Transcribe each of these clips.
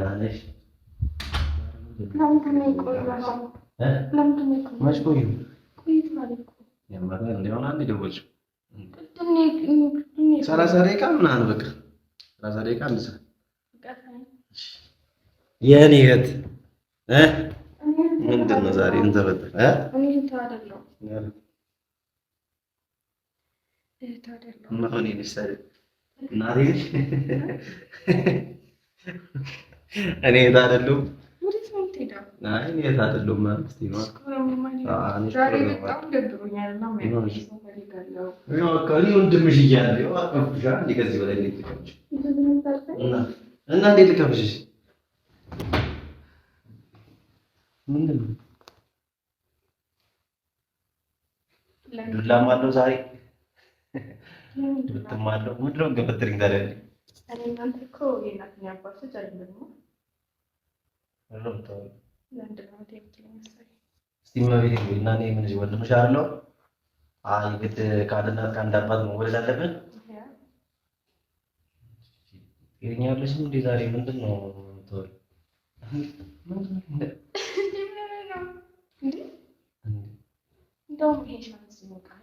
አለሽ ለምንድን ነው የቆየኸው? ለምንድን ነው የቆየኸው? መች ቆየሁ? ቆይቷል እኮ የምር እንደሆነ አንዴ ደወልሽው። ቅድም 30 ደቂቃ ምናምን በቃ 30 ደቂቃ አንድ ሰዓት የኔ እህት ምንድን ነው ዛሬ እንተፈጠረ? እኔ እህት አይደለሁም እህት አይደለሁም። ማን ይነሳል? እናቴ ነሽ? እኔ እህት አይደለሁም። ወዴት ነው የምትሄደው? አይ እኔ እህት አይደለሁም ማለት ነው። ዛሬ በጣም ደብሮኛል እና ማለት ነው ፈልጋለሁ። ያው ካሊ ወንድምሽ እያለ ያው አቀፍሻ እንዴ ከዚህ በላይ እንዴት ልከፍሽ? እና እንዴት ልከፍሽ? ምንድን ነው ዱላም አለው ዛሬ ብትም አለው ምንድን ነው ገበትሪኝ ታዲያ? እኔ እናንተ እኮ የእናትና አባት ልጅ አይደለም። ለምንድን ነው የምትለኝ መሰለኝ? እስቲ መቤት ነው እና እኔ ምን ወንድምሽ አይደለሁ? አይ ግድ ከአንድናት ከአንድ አባት መወለድ አለብን? ይኸኛለሽ እንዴ ዛሬ ምንድን ነው ተወው። እንደውም ይሄ ሻንስ ይሞቃል።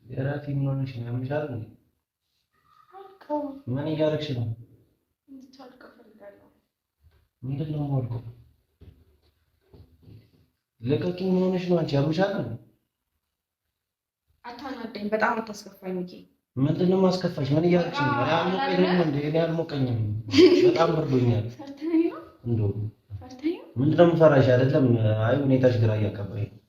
የራፊ ምን ሆነሽ ነው? ያምሻል እንዴ? ምን እያደረግሽ ነው? እንድታወልቀው እፈልጋለሁ። ምንድን ነው የማወልቀው? ልቀቂኝ። ምን ሆነሽ ነው አንቺ? ያምሻል እንዴ? አታናደኝ። በጣም አታስከፋኝ ሚኪ። ምንድን ነው የማስከፋሽ? ምን እያደረግሽ ነው? እኔ አልሞቀኝም እንዴ? እኔ አልሞቀኝም። በጣም ብርዶኛል። ፈርተኸኝ ነው? እንደውም ፈርተኸኝ ነው? ምንድን ነው የምፈራሽ? አይደለም። አይ ሁኔታሽ ግራ እያጋባኝ ነው።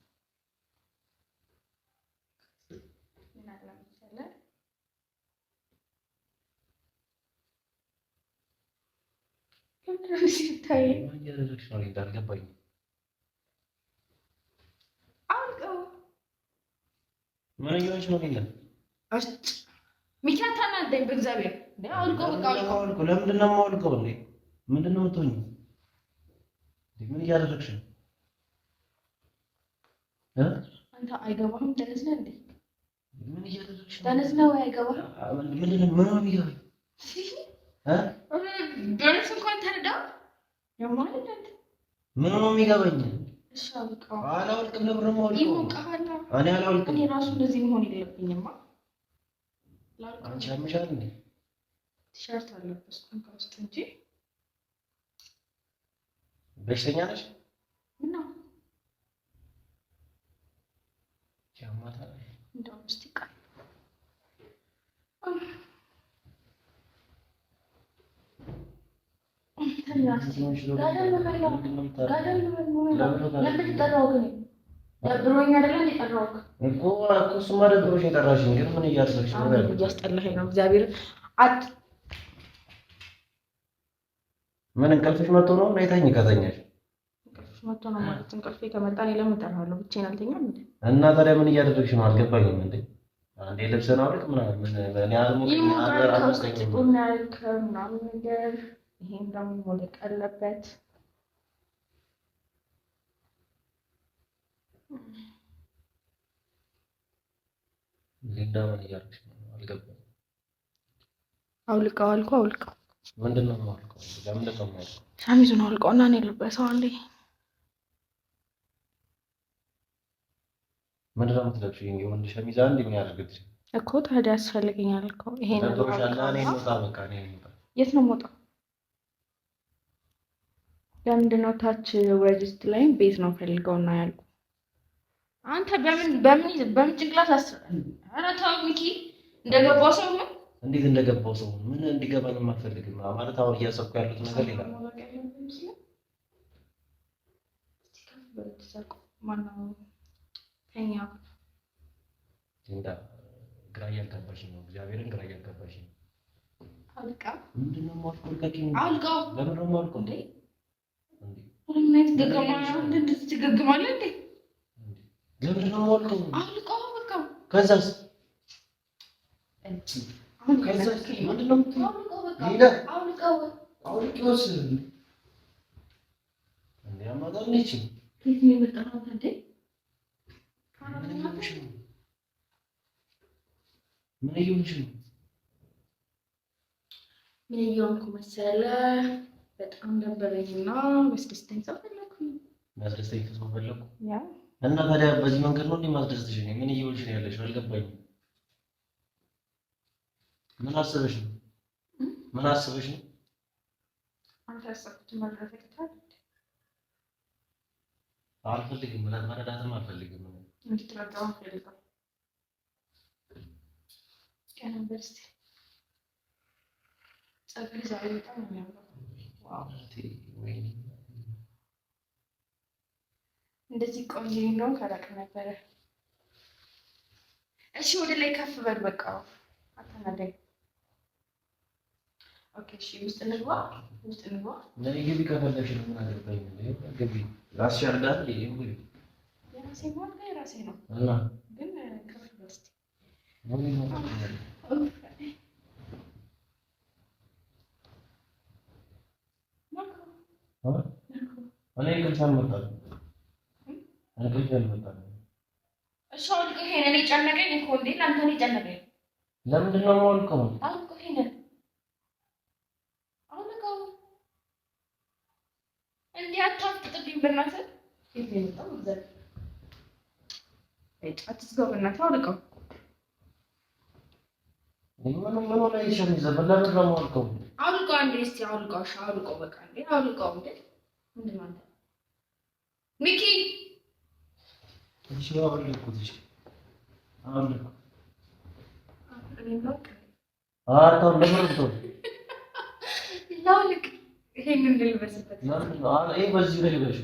አልገባኝም። ምን እየሆንሽ ነው? ሚኪ አታናደኝ በእግዚአብሔር። አውልቀው በቃ አውልቀው። ለምንድን ነው የማወልቀው እንዴ? ምንድን ነው የምትሆኚው? ምን እያደረግሽ ነው? አንተ አይገባህም። ደነዝ ነህ እንዴ? ምን እያደረግሽ ነው? ደነዝ ነው ወይ አይገባህም? ምንድን ነው ምን ነው የሚገባኝ? ቢያንስ እንኳን ተረዳ። የማለት ምን ነው የሚገባኝ? እሺ አውልቀው። አላውልቅም። ለምን ነው የማወልቀው? ይሞቅሃል። እኔ አላውልቅም። እኔ ራሱ እንደዚህ መሆን የለብኝማ። አንቺ ያምሻል እንዴ? ቲሸርት አለበስኩኝ ከውስጥ እንጂ በሽተኛ ነሽ? ምነው ያማታል። እንደውም እስኪ ቃል ደብሮኝ አይደለም የጠራሁት እኮ እሱማ ደብሮሽ የጠራሽኝ ግን ምን እያደረግሽ ነው? እያስጠላኸኝ ነው። እግዚአብሔር ምን እንቅልፍሽ መጥቶ ነው? ነይተኝ ከተኛሽ እንቅልፍሽ መጥቶ ነው ማለት እንቅልፌ ከመጣ እኔ ለምን እጠራለሁ? ብቻዬን አልተኛም እንዴ? እና ታዲያ ምን እያደረግሽ ነው? አልገባኝም። እንዴ አንዴ ልብስህን አውልቅ ምናምን እኔ አልሞቀኝም። አገር አልሞቀኝም ምናምን ነገር ይሄም ደግሞ መውለቅ አለበት። ሊንዳ ምን እያደረግሽ ነው? አልገባኝም። አውልቀው አልኩህ። አውልቀው ምንድን ነው የማወልቀው? ለምንድን ነው የማወልቀው? ሸሚዙን አውልቀው እና እኔ ልበሰው አንዴ። ምንድን ነው የምትለብሺው? የወንድ ሸሚዝ አንዴ ምን ያደርግልሽ እኮ ታዲያ ያስፈልገኛል እኮ ይሄን ነው። እኔ ልውጣ በቃ እኔ ልውጣ። የት ነው የምወጣው? ለምንድን ነው ታች ዌጅስት ላይ ቤት ነው ፈልገውና ያልኩ? አንተ በምን ጭንቅላት ኧረ ተው ሚኪ። እንደገባው ሰው ነው። እንዴት እንደገባው ሰው ምን እንዲገባኝ የማትፈልግም ማለት አሁን እያሰብኩ ያሉት ነገር ሌላ ግራ እያጋባሽኝ ነው። እግዚአብሔርን ግራ እያጋባሽኝ ነው። አውልቀው። ምንድን ነው የማወልቀው? ልቀቂኝ። አውልቀው። ለምን ነው የማወልቀው? እንዴ ምንነት ትገግማለህ እንዴ? ለምንድን ነው የማወልቀው? አውልቀው በቃ። ከዛስ ምንድን ነው የምትይው? አውልቀውስ እንዴ አማታል ነች። ከየት ነው የመጣኸው እንዴ? ምን እየሆንሽ ነው? ምን እየሆንኩ መሰለህ? በጣም ደበረኝና መስደስተኝ ሰው ፈለኩኝ። ማስደስተኝ ሰው ፈለኩ? ያ እና ታዲያ በዚህ መንገድ ነው እንዴ ማስደስተሽ? ነው ምን እየሆንሽ ነው ያለሽው? አልገባኝም። ምን አስበሽ ነው? ምን አስበሽ ነው? አንተ ያሰብኩት መረዳት ይችላል። አልፈልግም። መረዳትም አልፈልግም። እንድትረዳው አልፈልግም። ከነበርስቲ ጸጉር ዛሬ በጣም ነው የሚያምረው። ዋው እንደዚህ ቆንጆ ነው ካላውቅም ነበረ። እሺ ወደ ላይ ከፍ በል በቃ አታናደኝ። ኦኬ እሺ ውስጥ እንግባ፣ ውስጥ እንግባ። ነይ ግቢ ከፈለግሽ ነው። ምን አገባኝ? ግቢ ራስሽ አርዳል። ግቢ የራሴ ሆነ የራሴ ነው እና ግን ከፍ በል እስኪ ምን ነው እኔ እንቅልፍ አልመጣም። እሺ አውልቀው ይሄን እኔ ጨነቀኝ እኮ እንዴ እናንተ እኔ ጨነቀኝ። ለምንድን ነው የማወልቀው? አውልቀው ይሄን አውልቀው እንዴ አታፍጥጥብኝ በእናትህ። ይሄ ነው ዘር አትስገው በእናትህ አውልቀው። ምን ሆነ ይሸሚዝ ለምን ነው የማወልቀው? አውልቀው አንዴ እስኪ አውልቀው። እሺ አውልቀው በቃ እንዴ አውልቀው እንዴ ምንድን ነው አንተ ሚኪ እሺ አውልቁት። እሺ አውልቁ። አታው ለምንድነው ላውልቅ? ይሄንን ልልበስበት ለምን ነው? ይሄ በዚህ ላይ ልበሽ።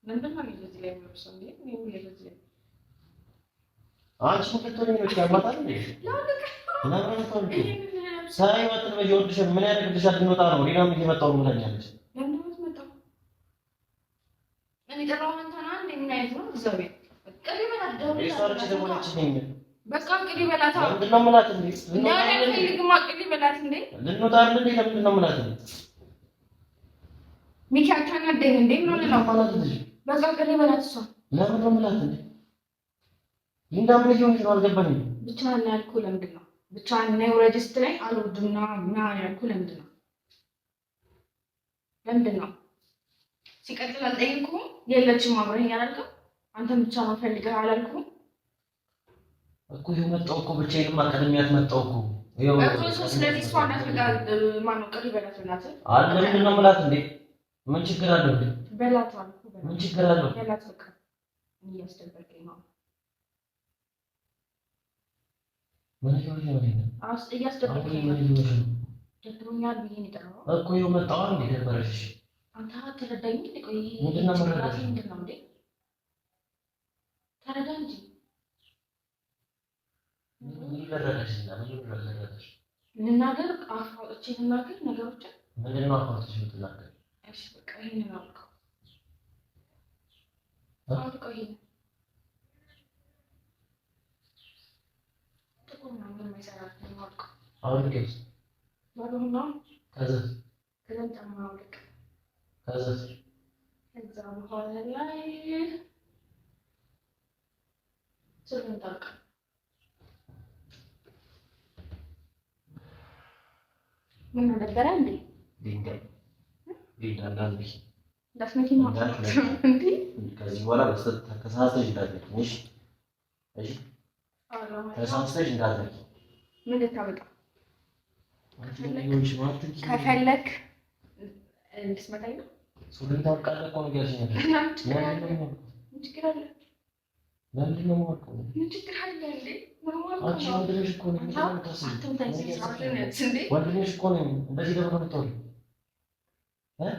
ለምን ነው በዚህ ላይ ልበስው እንዴ? ይሄ በዚህ ላይ አንቺ ምትተኝ ነው ያማታል እንዴ? ላውልቅ ለምን ነው ታውቂ? ሳይወጥ በጆርድሽ ምን ያደርግልሻል? እንወጣ ነው ሪናም እየመጣው ነው ብለኛለች። ለምን ነው የምትመጣው? እኔ ጠራው አንተና እንዴ ምን አይነት ነው እግዚአብሔር ቀሪ በላት ደውል ይሳርች ደውለች ነኝ በቃ ቅሊ በላታ ምንድን ነው የምላት እንዴ? ለምን ቅሊ በላት እንዴ? ልንወጣ አይደል እንዴ? ለምንድን ነው የምላት እንዴ? ሚኪ አታናደኝ እንዴ? ምን ነው ማለት እንዴ? በቃ ቅሊ በላት እሷ ለምን ነው የምላት እንዴ? እንደምን ይሁን ነው አልገባኝም። ብቻ እና ያልኩህ ለምንድን ነው ብቻ ነው ሬጅስትር ላይ አልወድምና ምናምን ያልኩህ ለምንድን ነው? ለምንድን ነው ሲቀጥል አልጠየቅኩም። የለችም አብረኸኝ አላልክም? አንተም ብቻ ነው ፈልገህ አላልኩም እኮ የመጣው እኮ ብቻዬን አካደሚያት መጣው እኮ ይሄው እኮ ስለዚህ እሷ እናትጋር ማን ነው ቀሪ በላት እናት አለ ምንድን ነው የምላት እንዴ? ምን ችግር አለው እንዴ? በላት አልኩ ምን ችግር አለው? በላት በቃ እያስደበርከኝ ነው። ምን ይሆን ነው አስ እያስደበርከኝ ነው። ደብሮኛል ብዬ ነው የጠራው እኮ ይሄው መጣው እንዴ? ደበረሽ አንተ አትረዳኝ እንዴ? ቆይ ምንድን ነው መረዳት ምንድን ነው እንዴ? ተረዳ እንጂ ምን ይረዳሽና ምን ይረዳሽ? ልናገር አፍ አውጥቼ ልናገር ነገሮችን ምንድን ነው አፍ አውጥቼ ልናገር? እሺ በቃ ይሄንን አውልቀው አውልቀው ይሄንን ጥቁር ነው ምን ማይሰራት ነው አውልቀው አውልቀው ባዶና ከዛ ጫማ አውልቅ ከዛ በኋላ ላይ ስልም ታውቅ ምን ነበረ እንዴ? ዲንጋይ ዲንጋይ ዳስመኪ ነው እንዴ? ከዚህ በኋላ በስተት ተከሳሰሽ እንዳትነሽ እሺ? ተሳስተሽ እንዳትነሽ ምን ልታመጣ ከፈለክ እንድትመጣኝ ነው። ሱሪን ታውቃለህ እኮ ነው ያልሽኝ። ምን ችግር አለ? ለምንድን ነው የማወልቀው? ምን ችግር አለ እንዴ? አንቺ ወንድምሽ እኮ ነኝ። ወንድምሽ እኮ ነኝ። እንደዚህ ደግሞ ነው የምትሆነው እ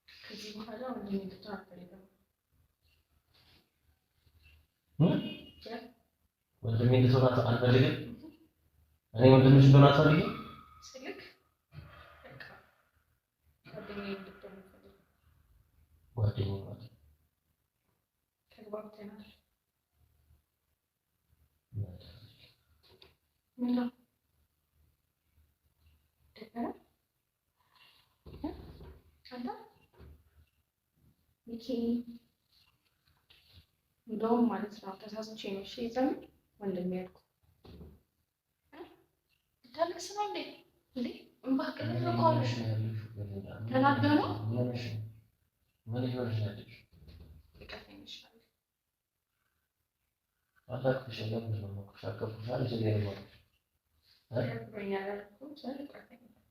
ከዚህ በኋላ ወንድሜ እንድትሆን አልፈልግም። ወንድሜ እንድትሆን አልፈልግም። እኔ ወንድምሽ እንደሆነ አትፈልጊም ስልክ በቃ ጓደኛዬ እንድትሆን አልፈልግም። ጓደኛዬ ማለት ተግባብተናል። ምነው ደበረህ አንተ? ሚኪ እንደውም ማለት ነው ተሳስቼ ነው። እሺ ይዘን ወንድሜ ያልኩህ ልታለቅስ ነው እንዴ? እባክህ ለቆልሽ ተናገሩ ምን ይሆንሽ ያለሽ አታክሽ ለምን ነው ማከሻከፍሽ አለ ስለዚህ ነው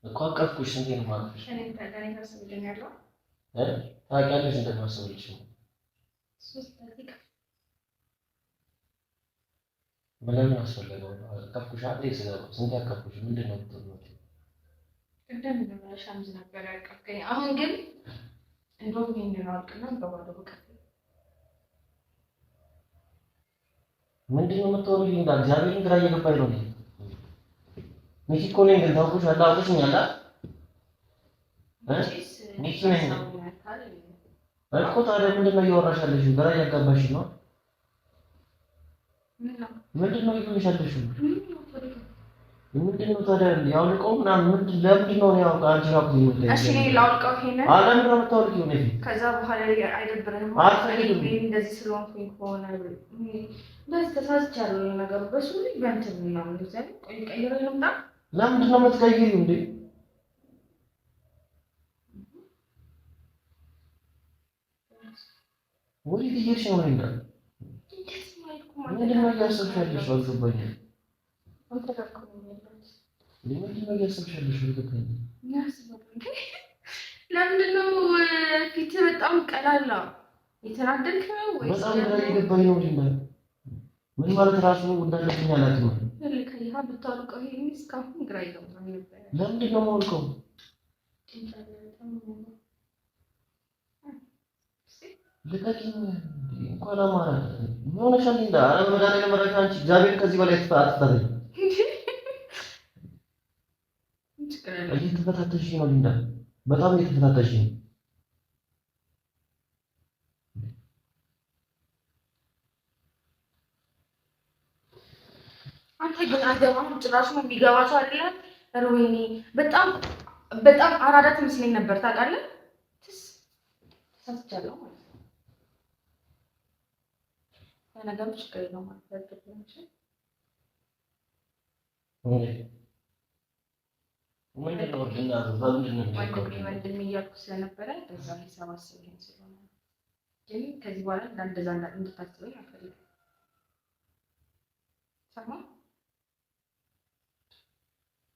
እኮ አቀፍኩሽ እንዴ ነው ማከሽ እኔ ታጋኔ ታስብልኛለህ ታውቂያለሽ እንደማስብልሽ ነው ምንም አስፈልገው አቀፍኩሽ አንዴ ስለሆነ ስንት ያቀፍኩሽ ምንድን ነው የምትሉት እንደምን ነው ሻምዝ ነበር ያቀፍከኝ አሁን ግን እንደውም ይሄንን አውቅና በባዶ በቀፍ ምንድን ነው የምትወሩኝ እንዳ እግዚአብሔርን ግራ እየገባኝ ነው ሚኪ እኮ ነኝ ግን ታውቁሽ አላውቅሽ ነው ያላ ሚኪ ነኝ እኮ ታዲያ ምንድን ነው እያወራሽ ያለሽው ግራ እያጋባሽ ነው ምንድን ነው እያወራሽ ያለሽው ምንድን ነው ታዲያ ያውልቀው ምናምን ለምንድን ነው ያው አንቺ ራቁ ነው እሺ እኔ ላውልቀው ይሄን አለም ነው የምታወልቂው ነው ከዛ በኋላ አይደብረንም ማለት እንደዚህ ስለሆንኩኝ ከሆነ እንደዚህ ተሳስቻለሁ ነገሩ በሱ ላይ በእንትን ምናምን እንደዚህ ቆይ ቀይረው ልምጣ ለምንድን ነው የምትቀይሪው እንዴ ወዴት እየሄድሽ ነው እንዴ ምንድን ነው እያሰብሽ ያለሽው አልገባኝም አንተ ደግሞ ለምንድን ነው እያሰብሽ ያለሽው አልገባኝም ለምንድን ነው ፊት በጣም ቀላላ የተናደድክ ነው ወይስ በጣም ግራ እየገባኝ ነው እንዴ ምን ማለት ራሱ እንዳለብኝ አላውቅም ለከይሃ ብታውቀው ይሄ እስካሁን ግራ እየገባኝ ነበር ለምንድን ነው የማውቀው ልቀቂኝ እንኳን አማራ ምን ሆነሻል እንዳ አረ መዳኔ ለመረጃ አንቺ እግዚአብሔር ከዚህ በላይ አትፈታተኝ እየተፈታተሽ ነው እንዳ በጣም እየተፈታተሽ ነው አንተ ግን አደባም ጭራሽ ነው የሚገባው አይደለ ሮይኒ በጣም በጣም አራዳ ትመስለኝ ነበር ታውቃለህ ተሳስቻለሁ ማለት ነው ነገም ችግር ነው ማለት ነው ምንድን ነው ወንድም እያልኩ ስለነበረ በዛ ሂሳብ አስበኝ ስለሆነ ግን ከዚህ በኋላ እንደዛ እንድታስበኝ አልፈልግም ሰማ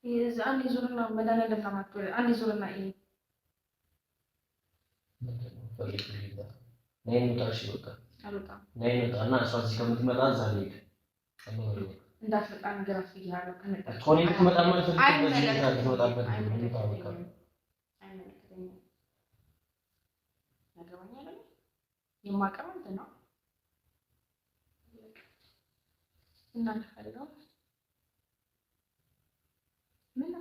ይሄ አንድ ዙርና መድኃኒዓለም ለማጥቶ አንድ ዙርና ይሄ ነይ ታሽ በቃ አልወጣም ነይ እና እሷ እዚህ ከምትመጣ እዛ ልሂድ እንዳትመጣ ነገር አፍያለሁ ከመጣ ቶኒ ልትመጣ ማለት ነው እንደዚህ ትመጣበት ነገርኛ አይደል የማቀም እንትን ነው እና ልፈልገው ምን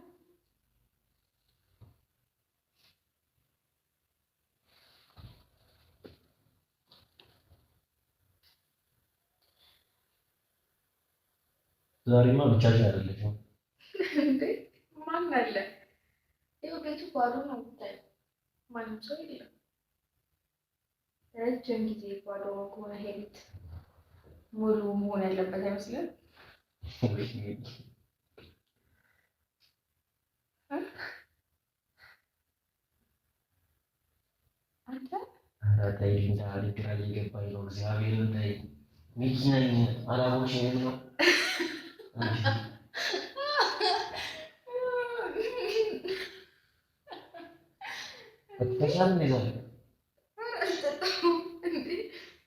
ዛሬማ ብቻሽን አይደለሽም እንዴ ማን አለ ይኸው ቤቱ ባዶ ነው ብታይ ማንም ሰው የለም ረጅም ጊዜ ባዶ ከሆነ ሄሪት ሙሉ መሆን ያለበት አይመስልም አንተ ኧረ ተይ እንዳል ግራ እየገባኝ ነው እግዚአብሔርን ተይ ሚኪ ነኝ አላቦሽም ነው ተሻለ ነው ይዛል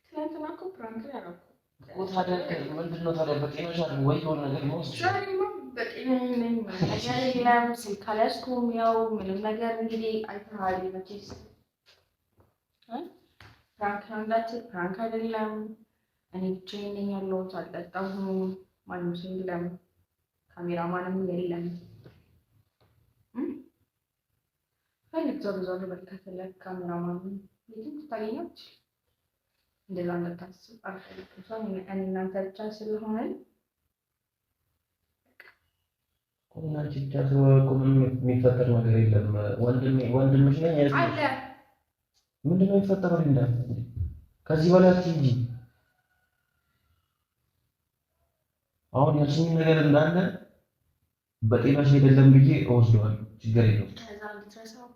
ትናንትና እኮ ፕራንክ ያደረኩ እኮ ታዲያ ምንድን ነው ታዲያ በጤናሽ አይደል ወይ የሆነ ነገር ነው ዛሬማ በጤናዬ ነኝ ነገር የለም ስልክ አልያዝኩም ያው ምንም ነገር እንግዲህ አይተሃል መቼስ ፕራንክ እንዳትል ፕራንክ አይደለም እኔ ብቻዬን ነኝ ያለሁት አልጠጣሁም ማንም ሰው የለም ካሜራማንም የለም ፈልግ ዞር ዞር በል ከፈለግ ካሜራማንም የትም ታገኛች እንደዛ እንዳታስብ አልፈልግም እኔ እናንተ ብቻ ስለሆነ ኮናች ብቻ ስለሆነ የሚፈጠር ነገር የለም ወንድምሽ ነኝ አለ ምንድን ነው የሚፈጠረው እንዴ ከዚህ በላይ አትይጂ አሁን ያልሽኝ ነገር እንዳለ በጤናሽ አይደለም ብዬ እወስደዋለሁ ችግር የለውም። ከዛ እንድትረሳው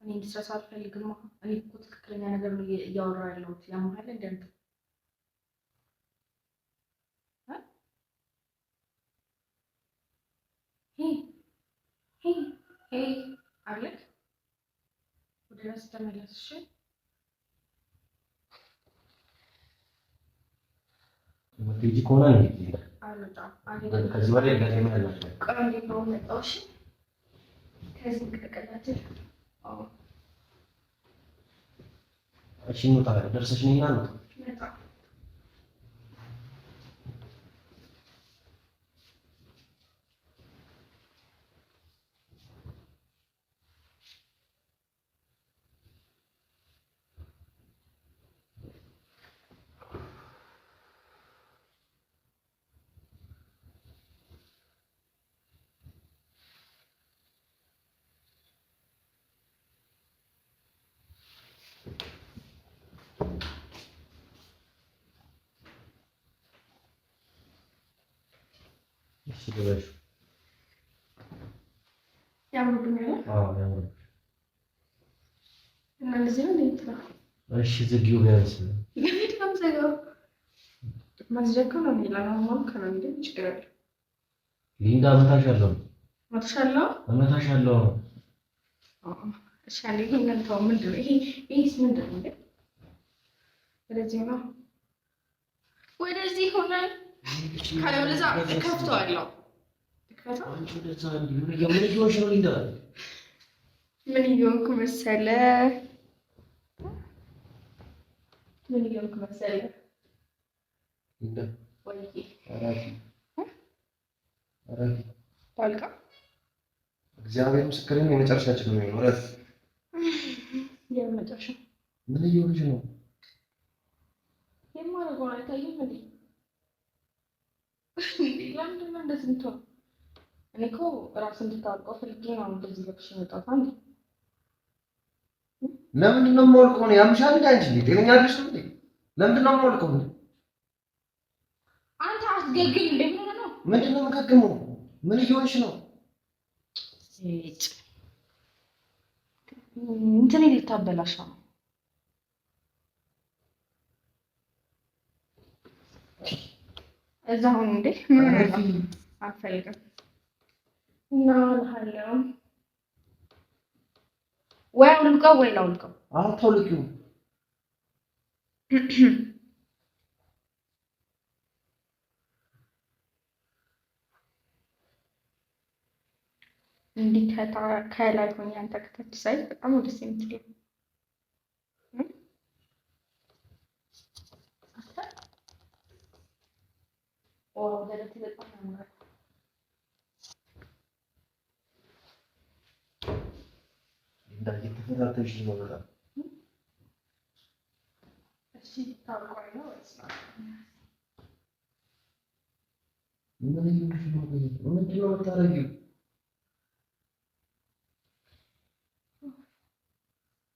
እኔ እንድትረሳው አልፈልግም። እኔ እኮ ትክክለኛ ነገር ነው እያወራሁ ያለሁት። ያመሀል እንደንተ አለክ ወደ ራስ ተመለስ። እሺ ምትጂ ከሆነ እንዴ አልወጣም። ከዚህ በላይ ለምን ያላችሁ ቀን ነው መጣው። እሺ ከዚህ ከቀላተ እሺ እንውጣ። ደርሰሽ ነኝና ነው መጣ እሺ ደረሽ ያምሩብኛል። ያምሩ እና እንደዚህ ነው እንዴ? እሺ ዝጊው ቢያንስ በጣም ዘጋው ማስጀካ ነው የሚለው ነው ከነው እንዴ? ችግር አለ። ሊንዳ መታሻለሁ መታሻለሁ። እሺ አለ ይሄን ነው ምንድን ነው ይሄስ ምንድን ነው እንዴ? ወደዚህ ሆነ ካለው ለዛ ከፍተዋለሁ። ተከፈተው አንቺ ወደዛ እንዴ ምን ይሆንሽ ነው ሊንዳ? ምን ይሆንኩ መሰለ? ሊንዳ ወይ አራቂ ታልቃ እግዚአብሔር ምስክሬን የመጨረሻችን ነው የሚሆነው። ረፍ የመጨረሻ ምን ይሆንሽ ነው? የማረጋው አይታየም እንዴ? ለምንድን ነው እንደዚህ የምትሆነው? እኔ እኮ ራስ እንድታውቀው ፈልጌ ነው እንደዚህ ለብሽ የመጣሁት። አንዴ ለምንድን ነው የማወልቀው? ነው ያምሻል እንዴ? አንቺ ጤነኛ አይደለሽ እንዴ? ለምንድን ነው የማወልቀው? አንተ አትገግም እንዴ? ምን ነው? ምንድን ነው የምገግመው? ምን እየሆንሽ ነው? እንትን ልታበላሽ ነው። እዛ አሁን እንዴ ምን አልፈልግም እና ለሃለው ወይ አውልቀው ወይ ላውልቀው። አታውልቂው። እንዲህ ከላይ ሆኜ አንተ ከታች ሳይ በጣም ደስ የምትል ደረት በጣም ያምራል። እንዳይተፈታተሽ ነው በጣም እሺ ታውቀው ነው ወይስ ምን ይሉሽ ነው? ምንድን ነው የምታረጊው?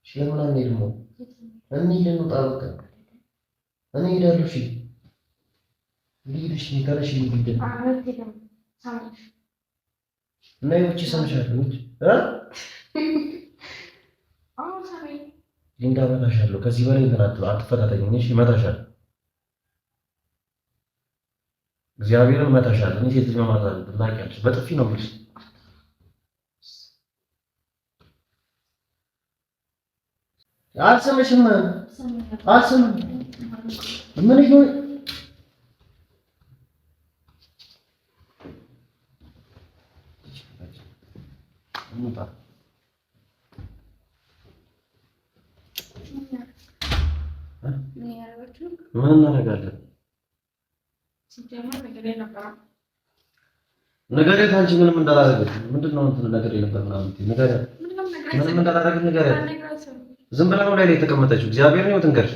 ለምን አንሄድም ነው? እንሂድ እንውጣ በቃ እኔ እሄዳለሁ። እሺ ልሂድሽ ተነሽ እንሂድ። አልሄድም ሳምሽ እና ይወጪ ሰምሻለሁ አሁን ሳምሽ ሊንዳ እመታሻለሁ። ከዚህ በላይ እንትን አትፈታተኝ። እሺ እመታሻለሁ። እግዚአብሔርን እመታሻለሁ። እኔ ሴት ልጅ መማታት አለብን ታውቂያለሽ። በጥፊ ነው የምልሽ። አልሰማሽም? አልሰማም። ምን ይሁን እንውጣ። ምን እናደርጋለን? ንገሪያት። አንቺ ምንም እንዳላደረገች ምንድን ነው እንትን ነገር የነበር ምናምን ንገሪያት። ምንም እንዳላደረገች ንገሪያት። ዝም ብላ ነው ላይ የተቀመጠችው። እግዚአብሔር ነው ትንገርሽ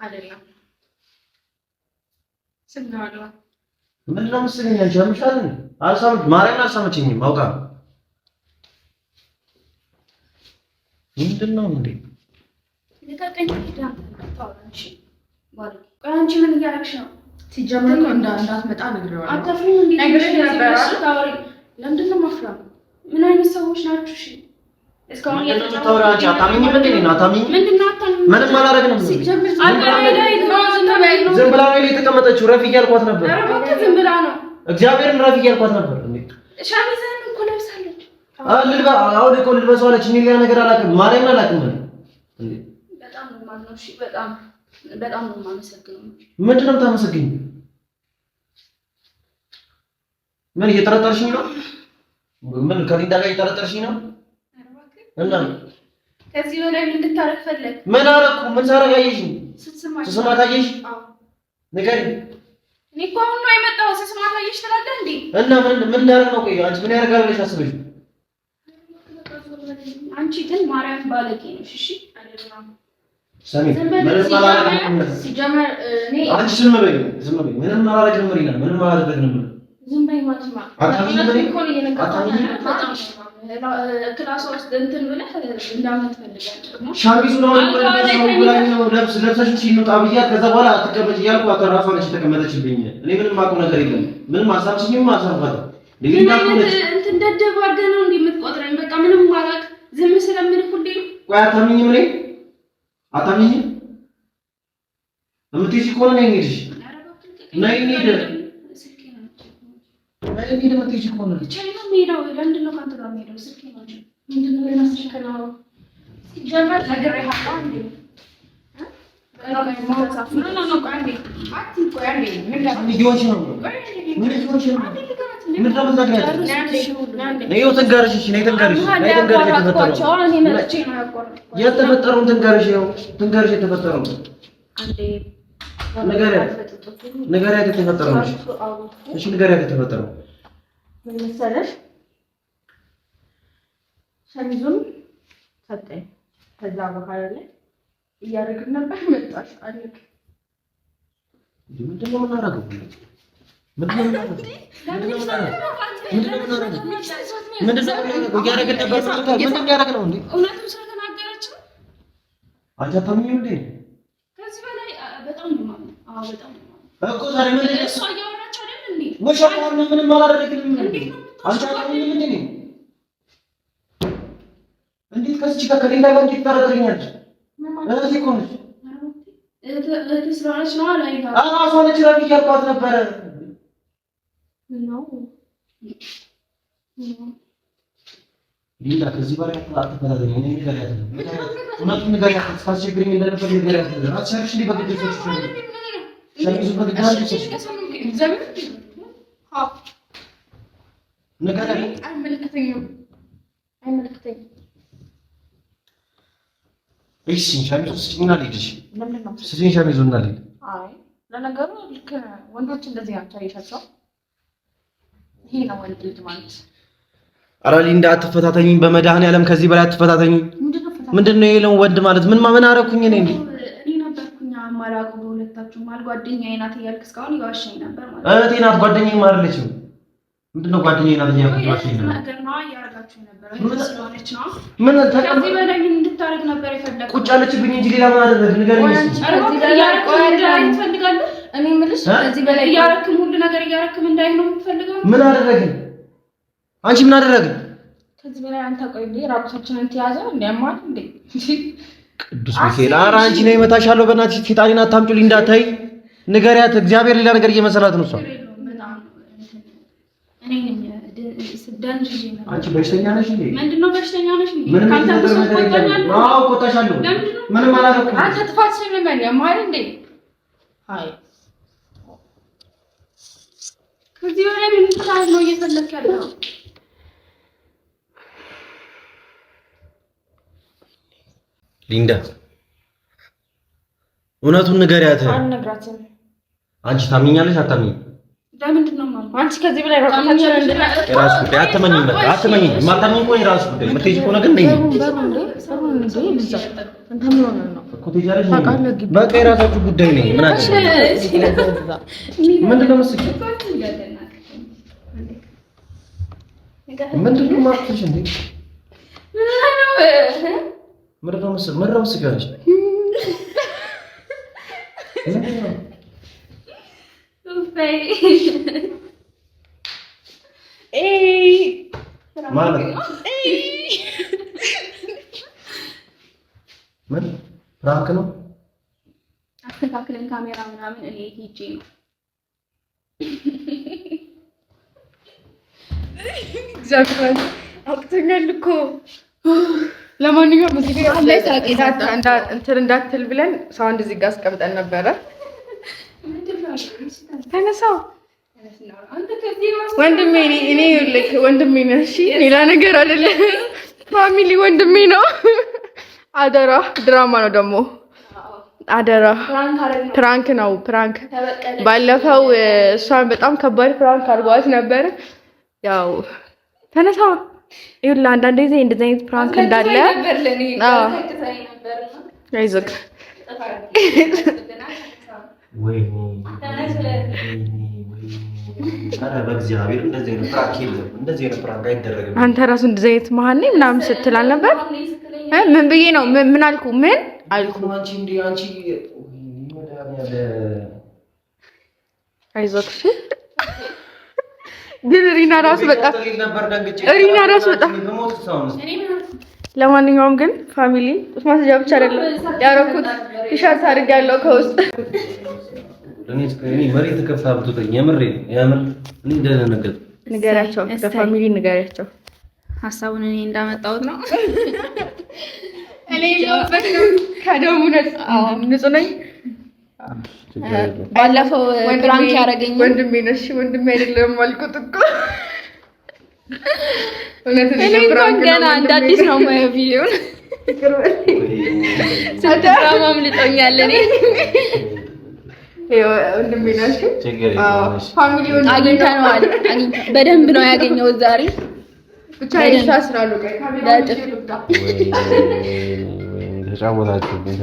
አይደለም ስናወራ ምንድን ነው የምትስለኝ አንቺ? አምሻል ማርያምን አልሰማችኝም አውቃ ምንድን ነው እንዴ? አንቺ ምን እያደረግሽ ነው? ሲጀምር እንዳትመጣ ነግሬዋለሁ። አታፍሪም እንዴ? ለምንድን ነው የማፍራው? ምን አይነት ሰዎች ናችሁ? እሺ እስካሁን የተታወራች አታምኝ ምንም አላደረግንም። ዝም ብላ ነው የተቀመጠችው። ረፍ እያልኳት ነበር። ዝም ብላ ነው እግዚአብሔርን ረፍ እያልኳት ነበር። ሻሚዛን እኮ ለብሳለች። አሁን እኮ ልበሷ አለች። እኔ ሌላ ነገር አላውቅም። ማርያምን አላውቅም። በጣም ነው የማምነው። እሺ በጣም ነው የማመሰግነው። ምንድን ነው የምታመሰግኝ? ምን እየጠረጠርሽኝ ነው? ምን ከሊንዳ ጋር እየጠረጠርሽኝ ነው? እና ከዚህ በላይ ምን እንድታረግ ፈለግ? ምን አደረኩ? ምን ሳረግ አየሽኝ? ስትስማት አየሽ? ንገሪኝ። እኔ እኮ አሁን ነው የመጣው። ስትስማት አየሽ ትላለህ እንዴ? እና ምን ላደርግ ነው? ቆይ አንቺ ምን ያደርጋል ብለሽ አስበሽ? አንቺ ግን ማርያም ባለጌ ነሽ። እሺ አይደለም ሰሚ ምንም አላደረግንም። ሲጀመር እኔ አንቺ ዝም በይ። ምንም አላደረግንም። ምንም አላደረግንም። ዝም በይ ማለት ነው። ክላስ ውስጥ እንትን ብለህ እንዳመት ፈልጋለሁ። ሻሚዙ ነው ብላኝ ነው ለብሰሽ ሲንጣ ብያ ከዛ በኋላ አትቀመጭ እያልኩ አተራሷ ነች የተቀመጠችብኝ። እኔ ምንም የማውቀው ነገር የለም። ምንም አሳብሽኝም አሳርፋት እንትን ደደብ አድርገህ ነው እንዴ የምትቆጥረኝ? በቃ ምንም ማላቅ ዝም ስለምን ሁሌ ቆይ አታምኝም? እኔ አታምኝም? እምትይሽ ከሆነ ነይ እንሂድ። ነይ እንሂድ። እኔ ደግሞ ትይጂ ከሆነ ቻይና ሜዳው ለምንድን ነው ካንተ ጋር ሜዳው? ስልኬ ነው እንጂ ምንድን ነው የማስቸከለው? ሲጀመር ነገር ያጣ እንዴ የተፈጠረውን ትንገርሽ የተፈጠረው ንገሪያት የተፈጠረው እሺ ንገሪያት የተፈጠረው ምን መሰለሽ ሸሚዙን ሰጠኝ ከዛ በኋላ ላይ እያደረግን ነበር መጣሽ አለክ ምንድን ነው የምናደርገው እውነቱን ስለተናገረች ነው አንቺ አታምኚም እንዴ ከዚህ በላይ በጣም ነው ማለት አዎ በጣም ነው እኮ ዛሬ ምን እሷ እያወራች አይደል እንዴ ወሻው ምንም አላደረግንም አንቺ አታምኚም እንዴ እንዴት ከዚህ ጋር ከሌላ ጋር እንዴት ታረጋኛለሽ እዚህ እኮ ነሽ እህት ስለሆነች ነው አላይታ እራሷ ነች ረፊ እያልኳት ነበረ ነው ሊላ ከዚህ በላይ አትፈታተኝ እኔ ንገሪያት እውነቱን ንገሪያት እስካስቸግረኝ እንደነበር ንገሪያት አትሸርሽ እንዴ በግዴታ ሸሚዙ በግዴታ ንገሪያት አይመለከተኝም እሺ ሸሚዙ ስጭኝና ልሂድ ስጭኝ ሸሚዙና ልሂድ አይ ለነገሩ ልክ ወንዶች እንደዚህ ናቸው አይሻቸው ይሄ ነው ወንድ ልጅ ማለት ኧረ ሊንዳ አትፈታተኝ በመድኃኒዓለም ከዚህ በላይ አትፈታተኝ ምንድነው የሌለው ወንድ ማለት ምን አደረኩኝ እኔ ነበርኩኝ አማራቁ በሁለታችሁ ማል ጓደኛዬ ናት እያልክ እስካሁን ይዋሸኝ ነበር ማለት እህቴ ናት ጓደኛዬ አይደለችም ምንድነው ጓደኛዬ ናት እያልክ ይዋሸኝ ነበር ነገር ነው ያረጋችሁ ነበር ስለሆነች ነው ምን ከዚህ በላይ ምን እንድታረግ ነበር የፈለከው ቁጭ አለችብኝ እንጂ ሌላ ምን አደረግ ንገረኝ እስኪ እኔ የምልሽ ከዚህ በላይ እያረክም ሁሉ ነገር እያረክም እንዳይ ነው የምትፈልገው ምን አደረግን አንቺ ምን አደረግን ከዚህ በላይ አንተ ቆይ ራቁታችንን ተያዘው እንደማል እንዴ ቅዱስ ሚካኤል ኧረ አንቺ ነው ይመታሻለሁ በእናትሽ ፊጣኔን አታምጪልኝ እንዳታይ ንገሪያት እግዚአብሔር ሌላ ነገር እየመሰላት ነው እሷ አንቺ በሽተኛ ነሽ እንዴ ምንድነው በሽተኛ ነሽ እንዴ ካንተ ተቆጣኛለህ አዎ ቆጣሻለሁ ምንም አላደረኩም አንተ ጥፋት ስለምን ያማል እንዴ አይ ከዚህ በላይ ምን ታህል ነው እየፈለክ ያለው ሊንዳ እውነቱን ንገሪያት አልነግራትም አንቺ ታምኛለሽ አታምኚም ለምንድን ነው ማለት አንቺ ከዚህ በላይ ራስ ጉዳይ አትመኝም ማታምኝ ቆይ ራስ ጉዳይ የምትሄጂ ከሆነ ግን ነኝ በቃ የራሳችሁ ጉዳይ ነኝ ምን አለ ምንድን ነው መስኪ ምንድን ነው ማፍሽ እንዴ ምንድን ነው መስኪ አንቺ ማለት ምን ፕራንክ ነው? አስተካክለን ካሜራ ምናምን እኔ ሂጂ ነው ዛሬ አቅተኛል እኮ። ለማንኛውም እዚህ ጋር አለ ሳቂታ እንትን እንዳትል ብለን ሳውንድ እዚህ ጋር አስቀምጠን ነበረ። ተነሳው ወንድሜ እኔ ልክ ወንድሜ ነው። እሺ ሌላ ነገር አይደለም። ፋሚሊ ወንድሜ ነው። አደራ ድራማ ነው ደግሞ አደራ ፕራንክ ነው። ፕራንክ ባለፈው እሷን በጣም ከባድ ፕራንክ አድርጓት ነበር። ያው ተነሳ ይሁን አንዳንድ ጊዜ እንደዚህ አይነት ፕራንክ እንዳለ አይዞህ ወይ በእግዚአብሔር እንደዚህ አይነት ፕራንክ የለም። እንደዚህ አይነት ፕራንክ አይደረግም። አንተ ራሱ እንደዚህ አይነት መሀል ነኝ ምናምን ስትል አልነበር? ምን ብዬ ነው ምን አልኩ? ምን አልኩ? አንቺ እንዴ አንቺ አይዞህ ግን ሪና ራሱ በጣም ለማንኛውም ግን ፋሚሊ ጡት ማስያዣ ብቻ አይደለም ያረኩት ቲሸርት አድርጌያለሁ ከውስጥ እኔ መሬት ከፍታ ብትወጣኝ የምር እኔ እንደነገጥ ንገራቸው ለፋሚሊ ንገራቸው ሀሳቡን እኔ እንዳመጣሁት ነው። እኔ ከደሙ ንጹህ ነኝ። ባለፈው ፕራንክ ያደረገኝ ወንድሜ ነው። እሺ ወንድሜ አይደለም አልኩት እኮ እኔ እንኳን ገና እንደ አዲስ ነው የማየው ቪዲዮውን። ድራማ አምልጦኛል። እኔ ወንድሜ ነው። እሺ ፋሚሊ አግኝተነዋል። በደንብ ነው ያገኘው ዛሬ ብቻ ይሻስራሉ። ተጫወታችሁብኝ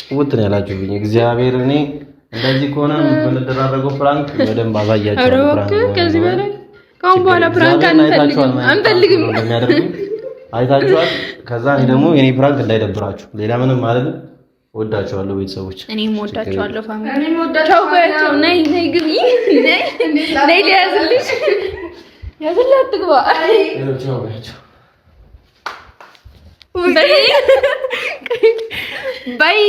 ጭውት ነው ያላችሁብኝ። እግዚአብሔር እኔ እንደዚህ ከሆነ የምንደራረገው ፕራንክ በደንብ አሳያችኋለሁ። ፕራንክ ከዚህ በላይ ካሁን በኋላ ፕራንክ አንፈልግም። አይታችኋል። ከዛ እኔ ደግሞ የኔ ፕራንክ እንዳይደብራችሁ ሌላ ምንም ማለት ነው። ወዳችኋለሁ ቤተሰቦች። እኔም ወዳችኋለሁ ፋሚሊ። እኔም ወዳችኋለሁ። ነይ ግቢ ነይ ሊያዝልሽ ያዝልህ አትግባ። ባይ